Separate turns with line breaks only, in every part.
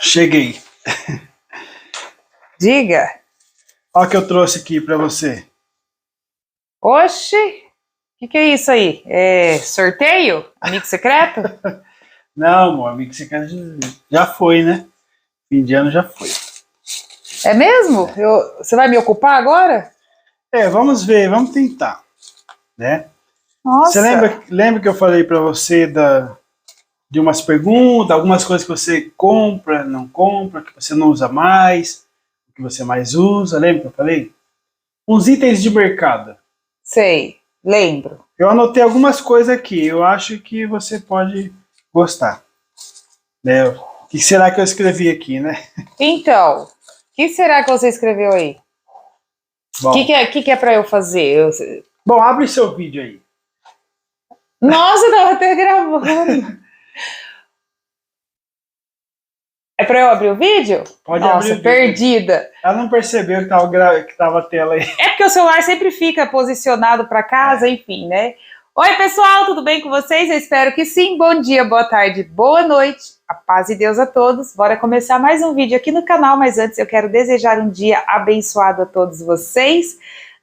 Cheguei.
Diga.
Olha o que eu trouxe aqui para você.
Oxe, o que é isso aí? É sorteio? Amigo secreto?
Não, meu amigo secreto já foi, né? Fim de ano já foi.
É mesmo? Você vai me ocupar agora?
Vamos ver, vamos tentar, né?
Nossa.
Você lembra que eu falei para você de umas perguntas, algumas coisas que você compra, não compra, que você não usa mais, que você mais usa? Lembra que eu falei? Uns itens de mercado.
Sei, lembro.
Eu anotei algumas coisas aqui, eu acho que você pode gostar. Né? O que será que eu escrevi aqui, né?
Então, o que será que você escreveu aí? O
Bom,
que é para eu fazer?
bom, abre seu vídeo aí.
Nossa, eu tava até gravando. É para eu abrir o vídeo?
Pode
Nossa,
abrir o vídeo.
perdida.
Ela não percebeu que tava a tela aí.
É porque o celular sempre fica posicionado para casa, enfim, né? Oi, pessoal, tudo bem com vocês? Eu espero que sim. Bom dia, boa tarde, boa noite. A paz e Deus a todos. Bora começar mais um vídeo aqui no canal, mas antes eu quero desejar um dia abençoado a todos vocês.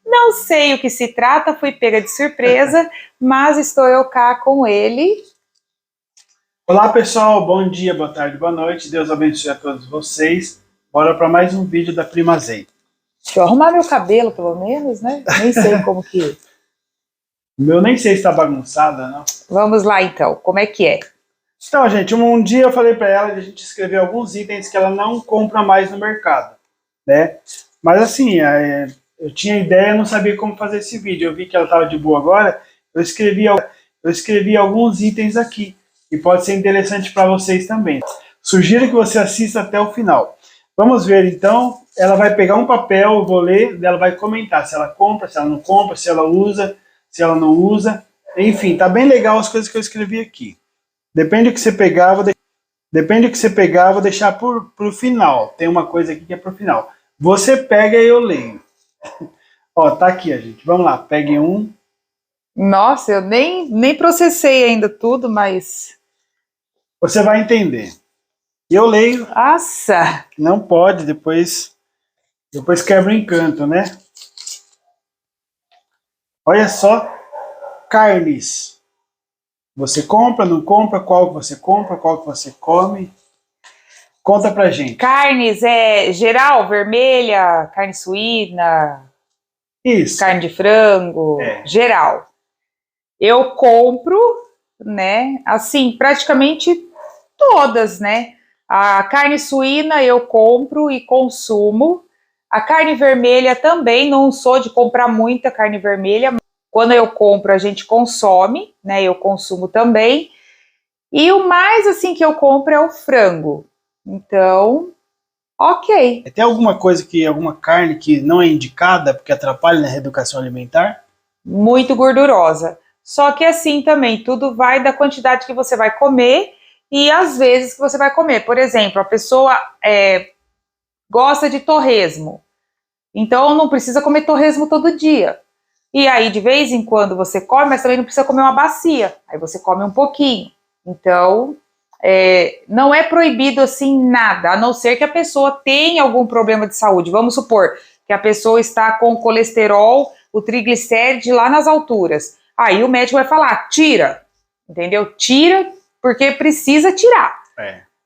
Não sei o que se trata, fui pega de surpresa, mas estou eu cá com ele.
Olá, pessoal. Bom dia, boa tarde, boa noite. Deus abençoe a todos vocês. Bora para mais um vídeo da Prima Zen.
Deixa eu arrumar meu cabelo, pelo menos, né? Nem sei como que...
O meu nem sei se está bagunçada, não.
Vamos lá, então. Como é que é?
Então, gente, um dia eu falei para ela de a gente escrever alguns itens que ela não compra mais no mercado, né? Mas assim, eu tinha ideia, não sabia como fazer esse vídeo. Eu vi que ela estava de boa agora, eu escrevi alguns itens aqui, e pode ser interessante para vocês também. Sugiro que você assista até o final. Vamos ver, então. Ela vai pegar um papel, eu vou ler, ela vai comentar se ela compra, se ela não compra, se ela usa, se ela não usa. Enfim, tá bem legal as coisas que eu escrevi aqui. Depende do que você pegar, vou deixar pro final. Tem uma coisa aqui que é pro final. Você pega e eu leio. Ó, tá aqui, a gente. Vamos lá, pegue um.
Nossa, eu nem processei ainda tudo, mas...
Você vai entender. Eu leio.
Nossa!
Não pode, depois quebra o encanto, né? Olha só, carnes. Você compra, não compra? Qual que você compra? Qual que você come? Conta pra gente.
Carnes é geral, vermelha, carne suína,
Isso.
carne de frango, geral. Eu compro, né, assim, praticamente todas, né? A carne suína eu compro e consumo. A carne vermelha também, não sou de comprar muita carne vermelha. Quando eu compro, a gente consome, né? Eu consumo também. E o mais, assim, que eu compro é o frango. Então, ok.
Tem alguma carne que não é indicada porque atrapalha na reeducação alimentar?
Muito gordurosa. Só que assim também, tudo vai da quantidade que você vai comer e às vezes que você vai comer. Por exemplo, a pessoa gosta de torresmo. Então, não precisa comer torresmo todo dia. E aí, de vez em quando você come, mas também não precisa comer uma bacia. Aí você come um pouquinho. Então, não é proibido assim nada, a não ser que a pessoa tenha algum problema de saúde. Vamos supor que a pessoa está com colesterol, o triglicéride lá nas alturas. Aí o médico vai falar, tira, entendeu? Tira, porque precisa tirar.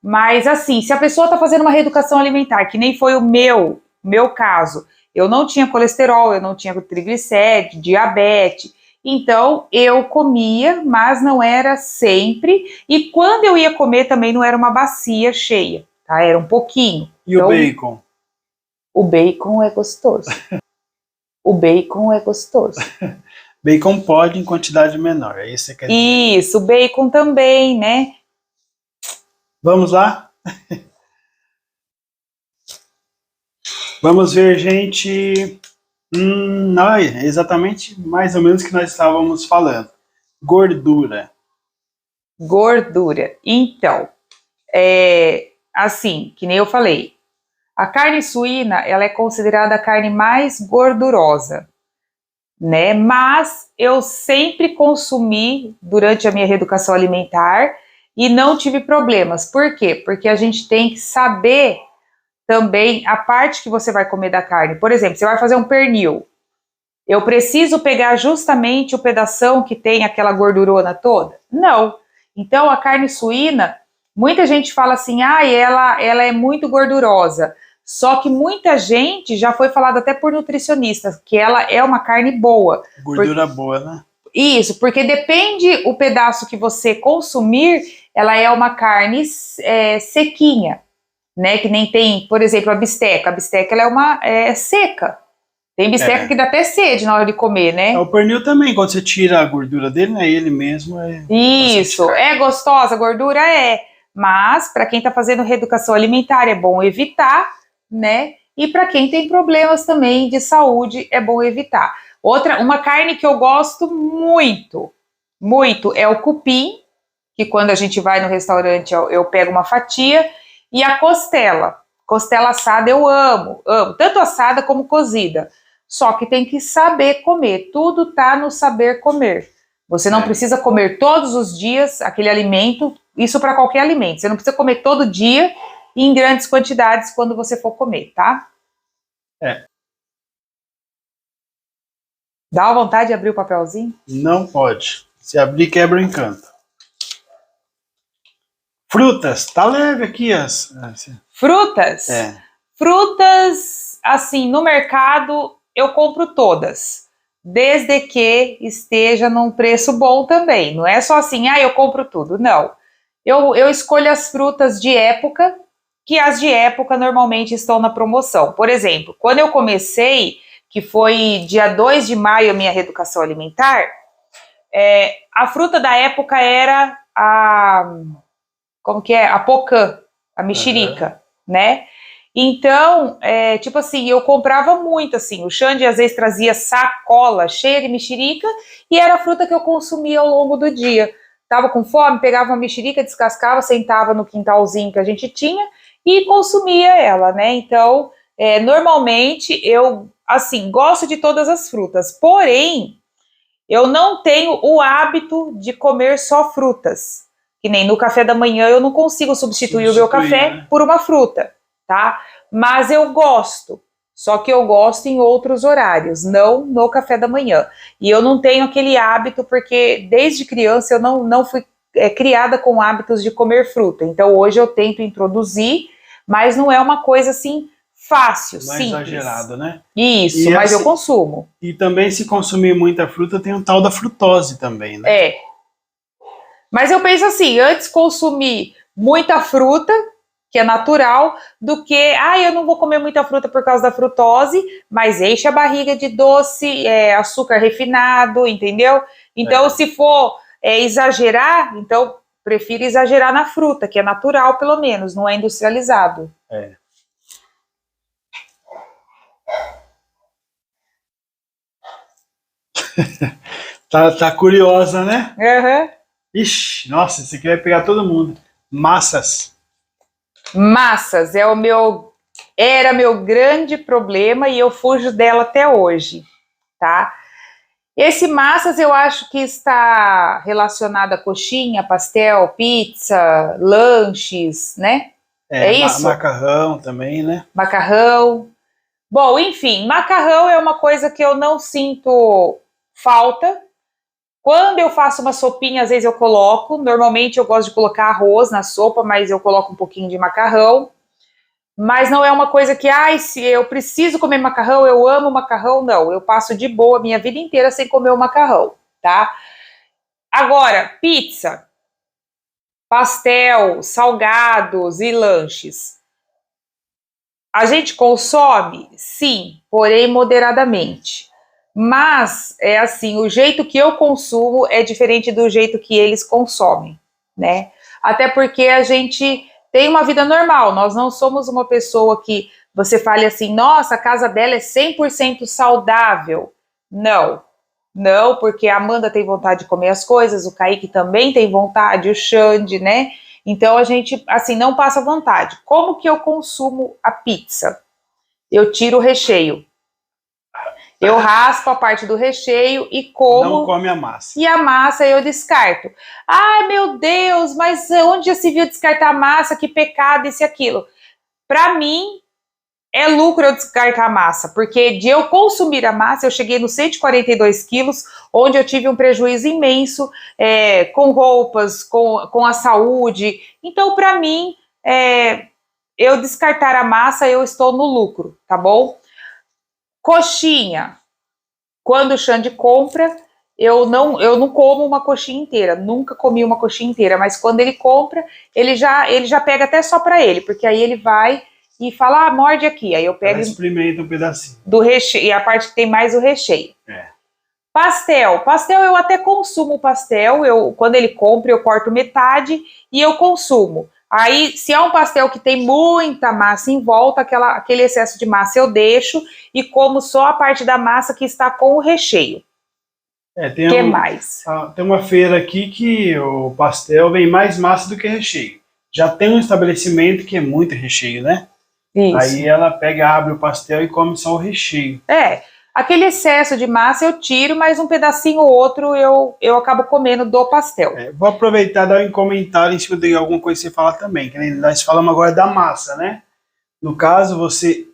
Mas assim, se a pessoa está fazendo uma reeducação alimentar, que nem foi o meu caso, eu não tinha colesterol, eu não tinha triglicéride, diabetes, então eu comia, mas não era sempre, e quando eu ia comer também não era uma bacia cheia, tá? Era um pouquinho.
E então, o bacon?
O bacon é gostoso. O bacon é gostoso.
Bacon pode em quantidade menor, é isso que você quer dizer?
Isso, o bacon também, né?
Vamos lá? Vamos ver, gente. É exatamente mais ou menos o que nós estávamos falando. Gordura.
Gordura. Então, assim, que nem eu falei, a carne suína, ela é considerada a carne mais gordurosa. né? Mas eu sempre consumi durante a minha reeducação alimentar e não tive problemas. Por quê? Porque a gente tem que saber também a parte que você vai comer da carne. Por exemplo, você vai fazer um pernil. Eu preciso pegar justamente o pedação que tem aquela gordurona toda? Não. Então, a carne suína, muita gente fala assim, ela é muito gordurosa. Só que muita gente, já foi falado até por nutricionistas, que ela é uma carne boa.
Gordura boa, né?
Isso, porque depende o pedaço que você consumir, ela é uma carne sequinha, né? Que nem tem, por exemplo, a bisteca. A bisteca ela é seca. Tem bisteca que dá até sede na hora de comer, né?
O pernil também, quando você tira a gordura dele, né? Ele mesmo é...
Isso, é gostosa, a gordura é. Mas, para quem está fazendo reeducação alimentar, é bom evitar, né? E para quem tem problemas também de saúde, é bom evitar. Uma carne que eu gosto muito, muito, é o cupim, que quando a gente vai no restaurante eu pego uma fatia, e a costela. Costela assada eu amo, tanto assada como cozida. Só que tem que saber comer, tudo tá no saber comer. Você não precisa comer todos os dias aquele alimento, isso para qualquer alimento. Você não precisa comer todo dia e em grandes quantidades quando você for comer, tá? Dá uma vontade de abrir o papelzinho?
Não pode. Se abrir, quebra o encanto. Frutas, tá leve aqui
Frutas? Frutas, assim, no mercado eu compro todas, desde que esteja num preço bom também. Não é só assim, eu compro tudo. Não. Eu escolho as frutas de época, que as de época normalmente estão na promoção. Por exemplo, quando eu comecei, que foi dia 2 de maio a minha reeducação alimentar, a fruta da época era a pocã, a mexerica, né? Então, tipo assim, eu comprava muito, assim, o Xande às vezes trazia sacola cheia de mexerica e era a fruta que eu consumia ao longo do dia. Tava com fome, pegava uma mexerica, descascava, sentava no quintalzinho que a gente tinha e consumia ela, né? Então, normalmente eu, assim, gosto de todas as frutas, porém, eu não tenho o hábito de comer só frutas. Que nem no café da manhã eu não consigo substituir o meu café por uma fruta, tá? Mas eu gosto, só que eu gosto em outros horários, não no café da manhã. E eu não tenho aquele hábito porque desde criança eu não fui criada com hábitos de comer fruta. Então hoje eu tento introduzir, mas não é uma coisa assim fácil,
não é
simples.
Exagerado, né?
Isso, mas eu consumo.
E também se consumir muita fruta tem o tal da frutose também, né?
Mas eu penso assim, antes consumir muita fruta, que é natural, do que, eu não vou comer muita fruta por causa da frutose, mas enche a barriga de doce, açúcar refinado, entendeu? Então, se for exagerar, então prefiro exagerar na fruta, que é natural pelo menos, não é industrializado.
Tá curiosa, né?
Uhum.
Ixi, nossa, isso aqui vai pegar todo mundo. Massas.
Massas era meu grande problema e eu fujo dela até hoje, tá? Esse massas eu acho que está relacionado a coxinha, pastel, pizza, lanches, né? É isso?
Macarrão também, né?
Macarrão. Bom, enfim, macarrão é uma coisa que eu não sinto falta. Quando eu faço uma sopinha, às vezes eu coloco. Normalmente eu gosto de colocar arroz na sopa, mas eu coloco um pouquinho de macarrão. Mas não é uma coisa que, se eu preciso comer macarrão, eu amo macarrão, não. Eu passo de boa a minha vida inteira sem comer o macarrão, tá? Agora, pizza, pastel, salgados e lanches. A gente consome? Sim, porém moderadamente. Mas, o jeito que eu consumo é diferente do jeito que eles consomem, né? Até porque a gente tem uma vida normal, nós não somos uma pessoa que você fale assim, nossa, a casa dela é 100% saudável. Não, porque a Amanda tem vontade de comer as coisas, o Kaique também tem vontade, o Xande, né? Então a gente, assim, não passa vontade. Como que eu consumo a pizza? Eu tiro o recheio. Eu raspo a parte do recheio e como.
Não come a massa.
E a massa eu descarto. Ai, meu Deus, mas onde já se viu descartar a massa? Que pecado, isso e aquilo. Para mim, é lucro eu descartar a massa, porque de eu consumir a massa, eu cheguei nos 142 quilos, onde eu tive um prejuízo imenso, com roupas, com a saúde. Então, para mim, eu descartar a massa, eu estou no lucro, tá bom? Coxinha. Quando o Xande compra, eu não como uma coxinha inteira, nunca comi uma coxinha inteira, mas quando ele compra, ele já pega até só para ele, porque aí ele vai e fala, ah, morde aqui, aí eu pego...
Experimenta um pedacinho.
Do recheio, e a parte que tem mais o recheio. Pastel eu até consumo o pastel, quando ele compra eu corto metade e eu consumo. Aí, se é um pastel que tem muita massa em volta, aquele excesso de massa eu deixo e como só a parte da massa que está com o recheio. Que mais?
Tem uma feira aqui que o pastel vem mais massa do que recheio. Já tem um estabelecimento que é muito recheio, né?
Isso.
Aí ela abre o pastel e come só o recheio.
Aquele excesso de massa eu tiro, mas um pedacinho ou outro eu acabo comendo do pastel.
Vou aproveitar e dar um comentário em cima de alguma coisa que você fala também, que nós falamos agora da massa, né? No caso,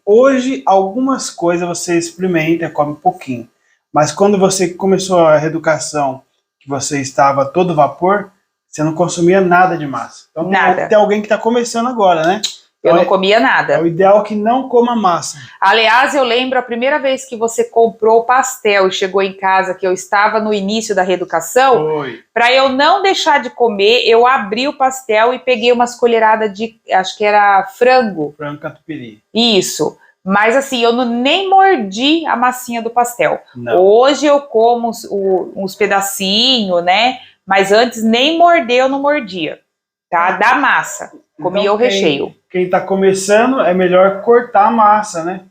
hoje, algumas coisas você experimenta, come um pouquinho. Mas quando você começou a reeducação, que você estava a todo vapor, você não consumia nada de massa. Então
nada.
Tem alguém que está começando agora, né?
Eu não comia nada.
O ideal é que não coma massa.
Aliás, eu lembro a primeira vez que você comprou o pastel e chegou em casa, que eu estava no início da reeducação, para eu não deixar de comer, eu abri o pastel e peguei umas colheradas de, acho que era frango.
Frango catupiry.
Isso. Mas assim, eu nem mordi a massinha do pastel.
Não.
Hoje eu como uns pedacinhos, né? Mas antes nem morder eu não mordia, tá? Da massa. Comia então, o recheio.
Quem tá começando é melhor cortar a massa, né?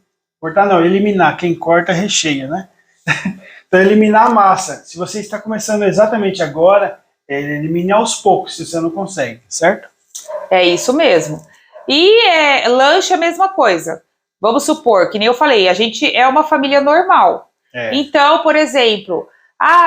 Cortar não, eliminar. Quem corta recheia, né? Então eliminar a massa. Se você está começando exatamente agora, elimine aos poucos, se você não consegue, certo?
É isso mesmo. E lanche é a mesma coisa. Vamos supor, que nem eu falei, a gente é uma família normal. Então, por exemplo,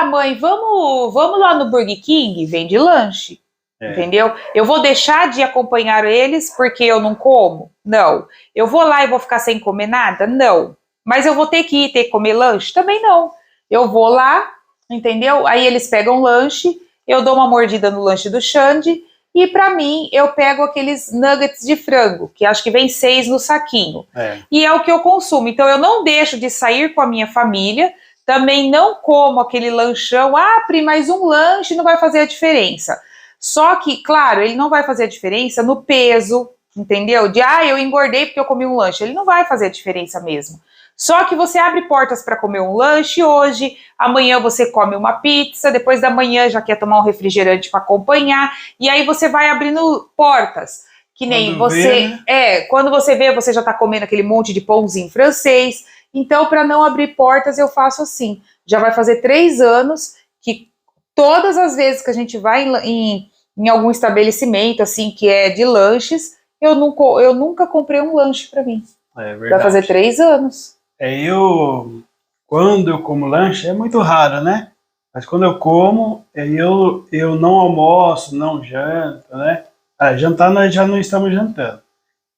mãe, vamos lá no Burger King, vende lanche. Entendeu? Eu vou deixar de acompanhar eles porque eu não como? Não. Eu vou lá e vou ficar sem comer nada? Não. Mas eu vou ter que comer lanche? Também não. Eu vou lá, entendeu? Aí eles pegam lanche, eu dou uma mordida no lanche do Xande e pra mim eu pego aqueles nuggets de frango, que acho que vem 6 no saquinho. E é o que eu consumo. Então eu não deixo de sair com a minha família, também não como aquele lanchão, Pri, mas um lanche não vai fazer a diferença. Só que, claro, ele não vai fazer a diferença no peso, entendeu? Eu engordei porque eu comi um lanche. Ele não vai fazer a diferença mesmo. Só que você abre portas para comer um lanche hoje, amanhã você come uma pizza, depois da manhã já quer tomar um refrigerante para acompanhar, e aí você vai abrindo portas. Que nem quando você vê, você já está comendo aquele monte de pãozinho francês. Então, para não abrir portas, eu faço assim. Já vai fazer 3 anos que todas as vezes que a gente vai em algum estabelecimento, assim, que é de lanches, eu nunca comprei um lanche para mim.
É verdade.
Vai fazer 3 anos.
Quando eu como lanche, é muito raro, né? Mas quando eu como, eu não almoço, não janto, né? Jantar nós já não estamos jantando.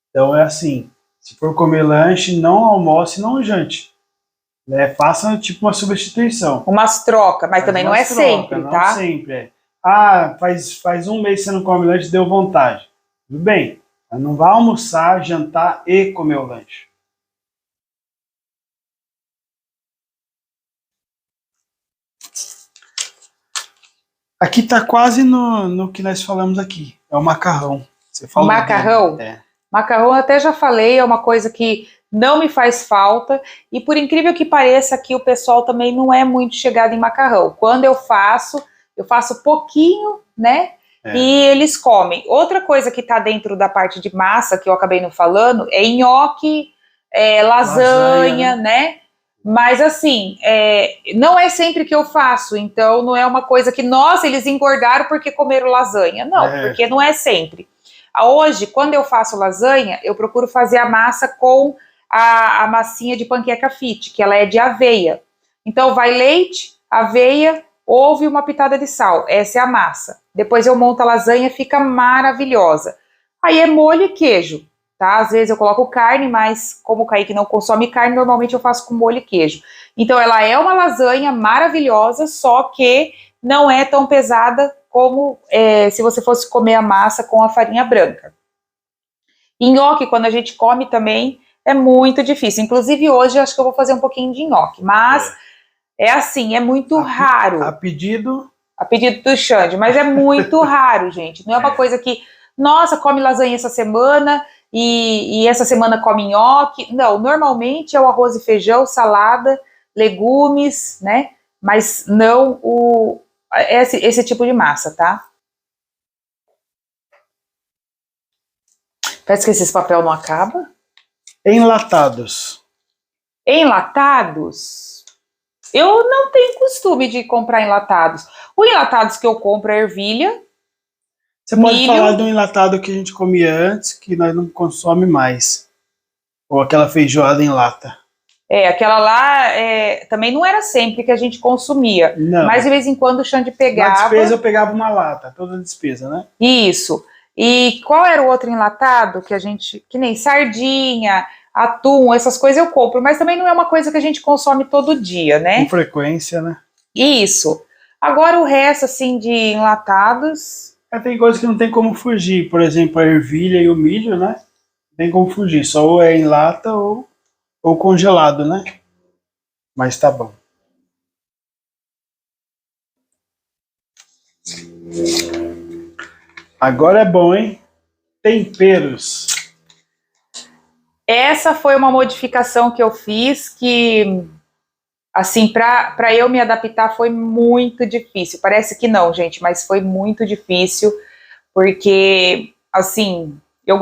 Então é assim, se for comer lanche, não almoce, não jante. Faça tipo uma substituição.
Umas trocas, mas também não é sempre, tá?
Não sempre, faz um mês que você não come lanche, deu vontade. Tudo bem, mas não vá almoçar, jantar e comer o lanche. Aqui tá quase no que nós falamos aqui. É o macarrão. Você falou
macarrão? Macarrão eu até já falei, é uma coisa que não me faz falta, e por incrível que pareça, aqui o pessoal também não é muito chegado em macarrão. Quando eu faço pouquinho, né? E eles comem. Outra coisa que tá dentro da parte de massa, que eu acabei não falando, é nhoque, lasanha, né? Mas assim, não é sempre que eu faço, então não é uma coisa que, nossa, eles engordaram porque comeram lasanha. Não, porque não é sempre. Hoje, quando eu faço lasanha, eu procuro fazer a massa com a massinha de panqueca fit, que ela é de aveia. Então vai leite, aveia, ovo e uma pitada de sal. Essa é a massa. Depois eu monto a lasanha, fica maravilhosa. Aí é molho e queijo, tá? Às vezes eu coloco carne, mas como o Kaique não consome carne, normalmente eu faço com molho e queijo. Então ela é uma lasanha maravilhosa, só que não é tão pesada como se você fosse comer a massa com a farinha branca. Nhoque, quando a gente come também, é muito difícil. Inclusive hoje eu acho que eu vou fazer um pouquinho de nhoque, mas é assim, é muito raro.
A pedido
Do Xande, mas é muito raro, gente. Não é uma coisa que, nossa, come lasanha essa semana e essa semana come nhoque. Não, normalmente é o arroz e feijão, salada, legumes, né? Mas não esse tipo de massa, tá? Parece que esse papel não acaba.
enlatados.
Enlatados, eu não tenho costume de comprar enlatados. O enlatados que eu compro é ervilha.
Você pode falar do enlatado que a gente comia antes, que nós não consome mais. Ou aquela feijoada em lata.
Aquela lá também não era sempre que a gente consumia.
Não.
Mas de vez em quando o Xande pegava.
Na despesa eu pegava uma lata, toda despesa, né?
Isso. E qual era o outro enlatado que a gente... Que nem sardinha, atum, essas coisas eu compro. Mas também não é uma coisa que a gente consome todo dia, né?
Com frequência, né?
Isso. Agora o resto, assim, de enlatados...
Tem coisas que não tem como fugir. Por exemplo, a ervilha e o milho, né? Não tem como fugir. Só ou é em lata ou congelado, né? Mas tá bom. Agora é bom, hein? Temperos.
Essa foi uma modificação que eu fiz que, assim, para eu me adaptar foi muito difícil. Parece que não, gente, mas foi muito difícil, porque, assim, eu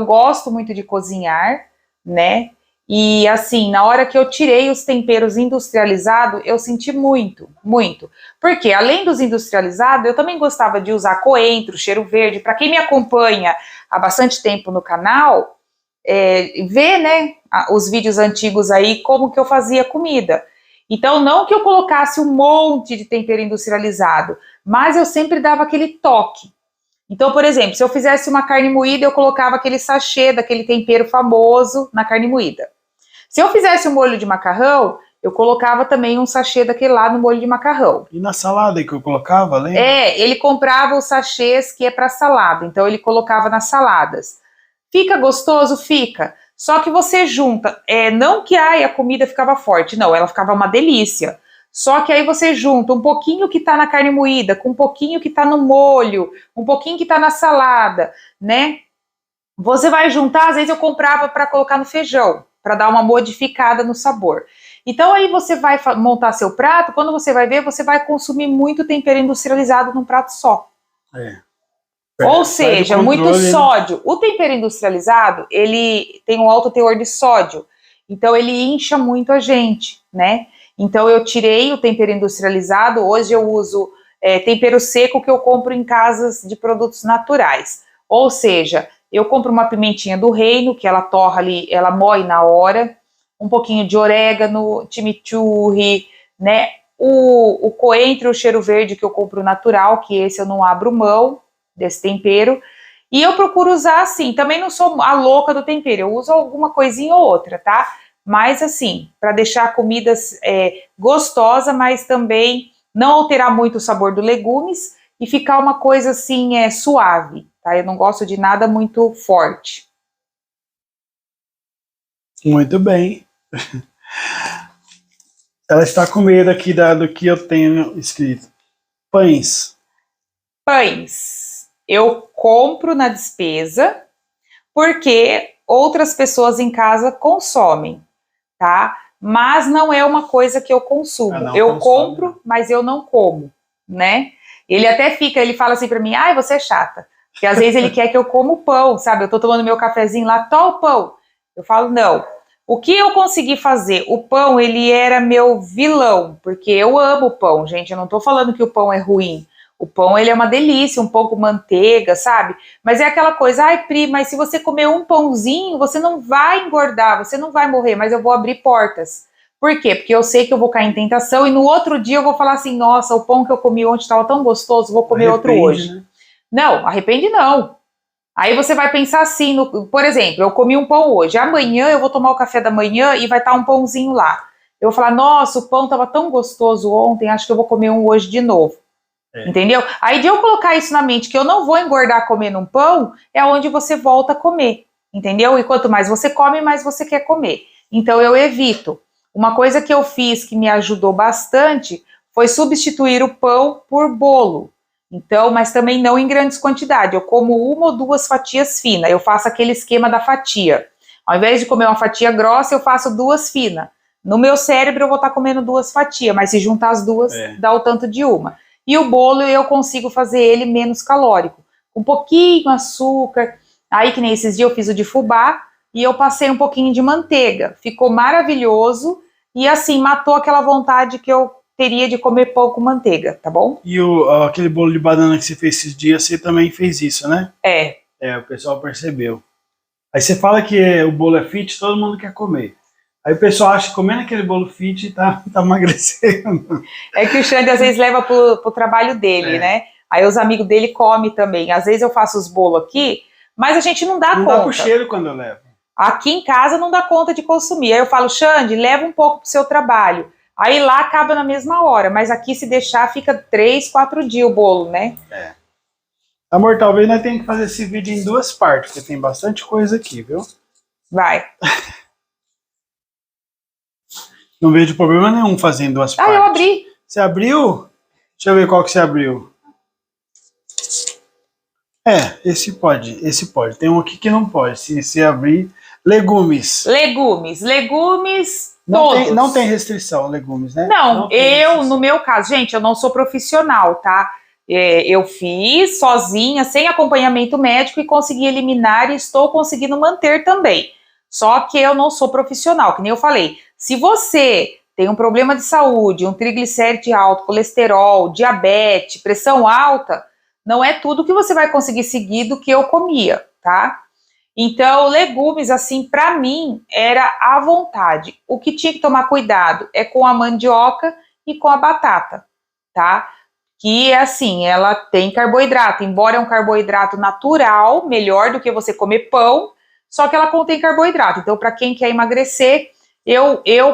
gosto muito de cozinhar, né? E, assim, na hora que eu tirei os temperos industrializados, eu senti muito, muito. Porque, além dos industrializados, eu também gostava de usar coentro, cheiro verde. Para quem me acompanha há bastante tempo no canal, vê, né, os vídeos antigos aí, como que eu fazia comida. Então, não que eu colocasse um monte de tempero industrializado, mas eu sempre dava aquele toque. Então, por exemplo, se eu fizesse uma carne moída, eu colocava aquele sachê daquele tempero famoso na carne moída. Se eu fizesse um molho de macarrão, eu colocava também um sachê daquele lá no molho de macarrão.
E na salada que eu colocava, lembra?
Ele comprava os sachês que é para salada, então ele colocava nas saladas. Fica gostoso? Fica. Só que você junta, não que a comida ficava forte, não, ela ficava uma delícia. Só que aí você junta um pouquinho que tá na carne moída, com um pouquinho que tá no molho, um pouquinho que tá na salada, né? Você vai juntar, às vezes eu comprava para colocar no feijão, para dar uma modificada no sabor. Então aí você vai montar seu prato, quando você vai ver, você vai consumir muito tempero industrializado num prato só. Ou seja, muito sódio. Né? O tempero industrializado, ele tem um alto teor de sódio, então ele incha muito a gente, né? Então eu tirei o tempero industrializado, hoje eu uso tempero seco que eu compro em casas de produtos naturais. Ou seja, eu compro uma pimentinha do reino, que ela torra ali, ela moe na hora, um pouquinho de orégano, chimichurri, né? O coentro, o cheiro verde que eu compro natural, que esse eu não abro mão desse tempero, e eu procuro usar assim, também não sou a louca do tempero, eu uso alguma coisinha ou outra, tá? Mas assim, para deixar a comida gostosa, mas também não alterar muito o sabor dos legumes e ficar uma coisa assim, suave, tá? Eu não gosto de nada muito forte.
Muito bem. Ela está com medo aqui do que eu tenho escrito. Pães.
Pães. Eu compro na despesa porque outras pessoas em casa consomem, tá? Mas não é uma coisa que eu consumo. Eu compro, mas eu não como, né? Ele fala assim pra mim, você é chata. Porque às vezes ele quer que eu como pão, sabe? Eu tô tomando meu cafezinho lá, tó o pão. Eu falo, não. O que eu consegui fazer? O pão, ele era meu vilão, porque eu amo pão, gente. Eu não tô falando que o pão é ruim. O pão, ele é uma delícia, um pão com manteiga, sabe? Mas é aquela coisa, ai, Pri, mas se você comer um pãozinho, você não vai engordar, você não vai morrer, mas eu vou abrir portas. Por quê? Porque eu sei que eu vou cair em tentação e no outro dia eu vou falar assim, nossa, o pão que eu comi ontem estava tão gostoso, vou comer outro hoje. Né? Não, arrepende não. Aí você vai pensar assim, por exemplo, eu comi um pão hoje, amanhã eu vou tomar o café da manhã e vai estar um pãozinho lá. Eu vou falar, nossa, o pão estava tão gostoso ontem, acho que eu vou comer um hoje de novo. Entendeu? Aí de eu colocar isso na mente, que eu não vou engordar comendo um pão, é onde você volta a comer, entendeu? E quanto mais você come, mais você quer comer. Então eu evito. Uma coisa que eu fiz que me ajudou bastante foi substituir o pão por bolo. Então, mas também não em grandes quantidades. Eu como 1 ou 2 fatias finas. Eu faço aquele esquema da fatia. Ao invés de comer uma fatia grossa, eu faço 2 finas. No meu cérebro eu vou estar comendo 2 fatias, mas se juntar as duas, dá o tanto de uma. E o bolo eu consigo fazer ele menos calórico, com um pouquinho açúcar. Aí que nem esses dias eu fiz o de fubá e eu passei um pouquinho de manteiga. Ficou maravilhoso e assim matou aquela vontade que eu teria de comer pão com manteiga, tá bom?
E aquele bolo de banana que você fez esses dias, você também fez isso, né?
É.
O pessoal percebeu. Aí você fala que o bolo é fit, todo mundo quer comer. Aí o pessoal acha que comendo aquele bolo fit tá emagrecendo.
É que o Xande às vezes leva pro trabalho dele, né? Aí os amigos dele comem também. Às vezes eu faço os bolos aqui, mas a gente não dá conta.
Não dá pro cheiro quando eu levo.
Aqui em casa não dá conta de consumir. Aí eu falo, Xande, leva um pouco pro seu trabalho. Aí lá acaba na mesma hora, mas aqui se deixar fica 3, 4 dias o bolo, né?
Amor, talvez nós tenhamos que fazer esse vídeo em 2 partes, porque tem bastante coisa aqui, viu?
Vai.
Não vejo problema nenhum fazer em 2 partes.
Eu abri.
Você abriu? Deixa eu ver qual que você abriu. Esse pode. Tem um aqui que não pode. Se você abrir... Legumes. Todos. Não tem restrição, legumes, né?
Não, no meu caso, gente, eu não sou profissional, tá? Eu fiz sozinha, sem acompanhamento médico e consegui eliminar e estou conseguindo manter também. Só que eu não sou profissional, que nem eu falei. Se você tem um problema de saúde, um triglicéride alto, colesterol, diabetes, pressão alta, não é tudo que você vai conseguir seguir do que eu comia, tá? Então, legumes, assim, para mim, era à vontade. O que tinha que tomar cuidado é com a mandioca e com a batata, tá? Que, assim, ela tem carboidrato. Embora é um carboidrato natural, melhor do que você comer pão, só que ela contém carboidrato. Então, para quem quer emagrecer,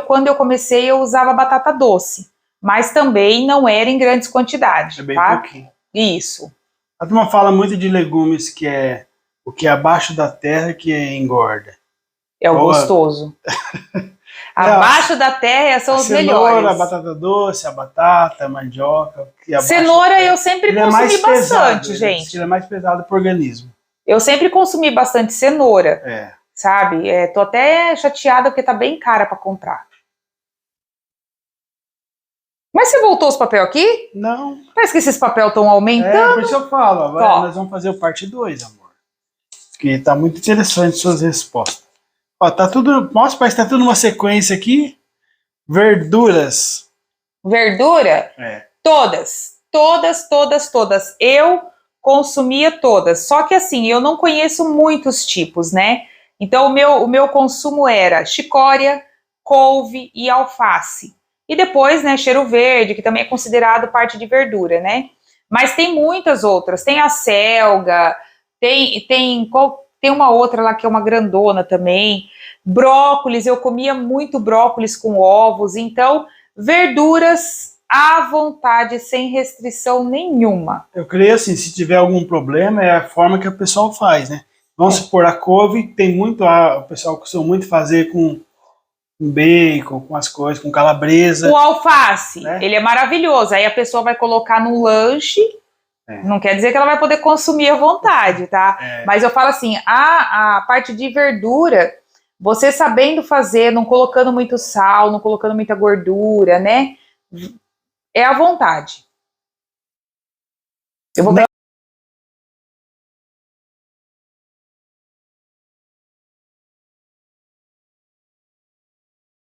quando eu comecei, eu usava batata doce. Mas também não era em grandes quantidades,
bem
tá?
pouquinho.
Isso.
A turma fala muito de legumes que é o que é abaixo da terra que engorda.
É o gostoso. Abaixo da terra são os melhores.
A batata doce, a batata, a mandioca.
Cenoura eu sempre consumi bastante, gente.
Ele é mais pesado pro organismo.
Eu sempre consumi bastante cenoura. Sabe? Tô até chateada porque tá bem cara para comprar. Mas você voltou os papéis aqui?
Não.
Parece que esses papéis estão aumentando.
Por isso eu falo. Agora nós vamos fazer o parte 2, amor. Que tá muito interessante suas respostas. Ó, tá tudo... Nossa, parece que tá tudo numa sequência aqui. Verduras.
Verdura? Todas. Eu consumia todas. Só que assim, eu não conheço muitos tipos, né? Então o meu consumo era chicória, couve e alface. E depois, né, cheiro verde, que também é considerado parte de verdura, né? Mas tem muitas outras. Tem a selga, tem uma outra lá que é uma grandona também. Brócolis, eu comia muito brócolis com ovos. Então, verduras à vontade, sem restrição nenhuma.
Eu creio assim, se tiver algum problema, é a forma que o pessoal faz, né? Vamos supor, a couve tem muito, o pessoal costuma muito fazer com bacon, com as coisas, com calabresa.
O alface, né? Ele é maravilhoso. Aí a pessoa vai colocar no lanche, não quer dizer que ela vai poder consumir à vontade, tá? Mas eu falo assim, a parte de verdura, você sabendo fazer, não colocando muito sal, não colocando muita gordura, né? É à vontade. Eu vou pegar